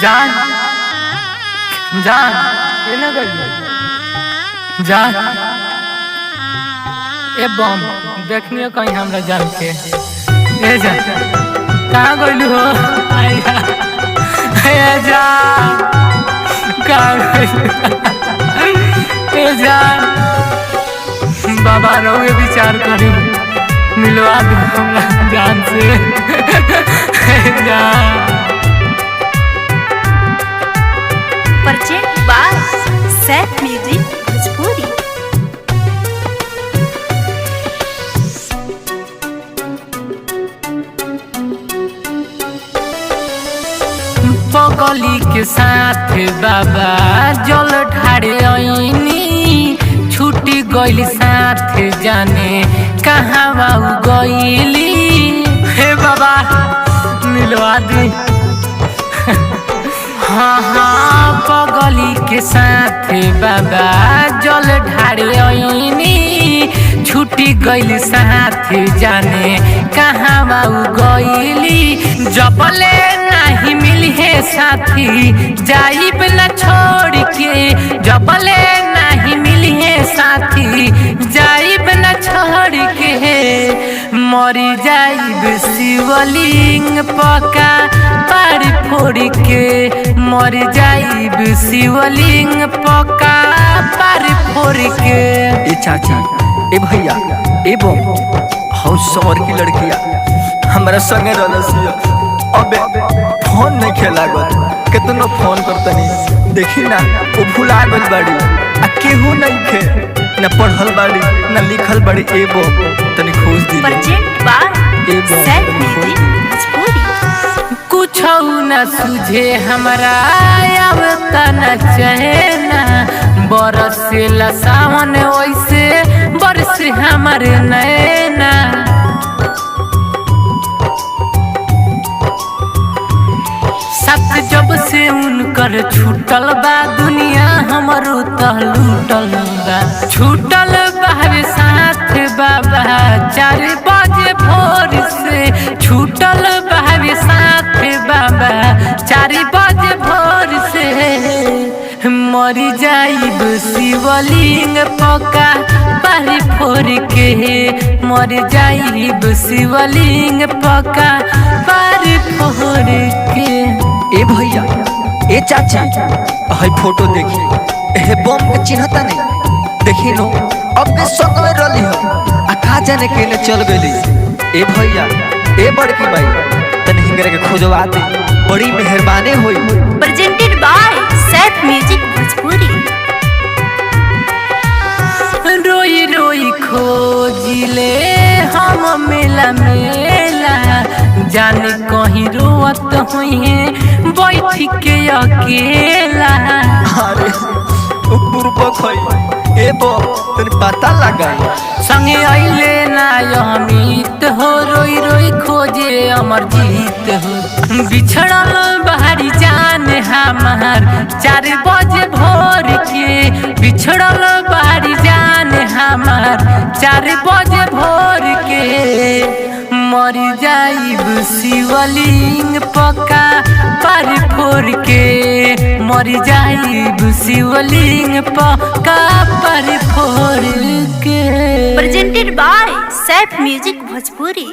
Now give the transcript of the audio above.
जान जान ये ना कर जान ए बम देखनियो कहीं हमरा जान के ए जान कहाँ गइलू हो ए जान कहाँ गइलू ए जान बाबा रोए विचार करी मिलवा दे हमरा जान से ए जान presented by Saif music Bhojpuri. पगली के साथ बाबा जल ढारे आईनी छुट्टी गइल साथ जाने कहाँ बाऊ गइली हे बाबा मिलवा दी हाँ हाँ पगली के साथ बाबा जल ढारे आईनी छुट्टी गइल साथ जाने कहाँ बाऊ गइली जबले नहीं मिली है साथी जाइब न छोड़ के जबले नहीं मिली है साथी जाइब न छोड़ के मरी जाइब शिवलिंग पका पार फोड़ के मर जाइब शिवलिंग पका पार फोड़ के। ए चाची ए भैया ए बम हाउस समर की लड़किया हमारा संगे रहलसिया अबे फोन नहीं खेला गत कितना फोन करतनी देखी ना वो भुला गल बाड़ी आ केहू नहीं खे न पढ़ल बाड़ी न लिखल बाड़ी ए बम तनी खोज दी परचेंट बाय ए बम सैफ तनी खोज म्यूजिक भोजपुरी। कुछ न सुझे हमरा अब तना चहना बरसेला सावन वैसे बरस हमारे नैना सत जब से उनकर छूटल बा दुनिया हमरो तह लूटल बा छूटल बाहर साथ बाबा 4 बजे भोर से छूटल बाहर साथ बाबा 4 बजे भोर से मरी जाइब शिवलिंग पका पारी फोड़ के मर जाइब शिवलिंग पका पारी फोड़ के। ए भैया ए चाची हई फोटो देखी ए बम के चिन्हता नहीं देखी नो अब के संग में रहली हो आ का जाने केने चल गइली ए भैया ए बड़की भाई तने हिंगरे के खोजवा दे बड़ी मेहरबानी होई। Presented by Saif music Bhojpuri. रोई रोई खोजिले हम मेला मेला जाने कहीं रोवत हुई बैठ के अकेला अरे पूर्वक होई ए बम तने पता लगा संगे आइले ना अमित हो रोई रोई खोजे अमर जीत हो बिछड़ल बाहरी जान हमार 4 बजे भोर के बिछड़ल बाहरी जान हमार 4 बजे भोर के मर जाइब शिवलिंग पका पार फोड़ के मर जाइब शिवलिंग पका पार फोड़ के। Presented by Saif music Bhojpuri.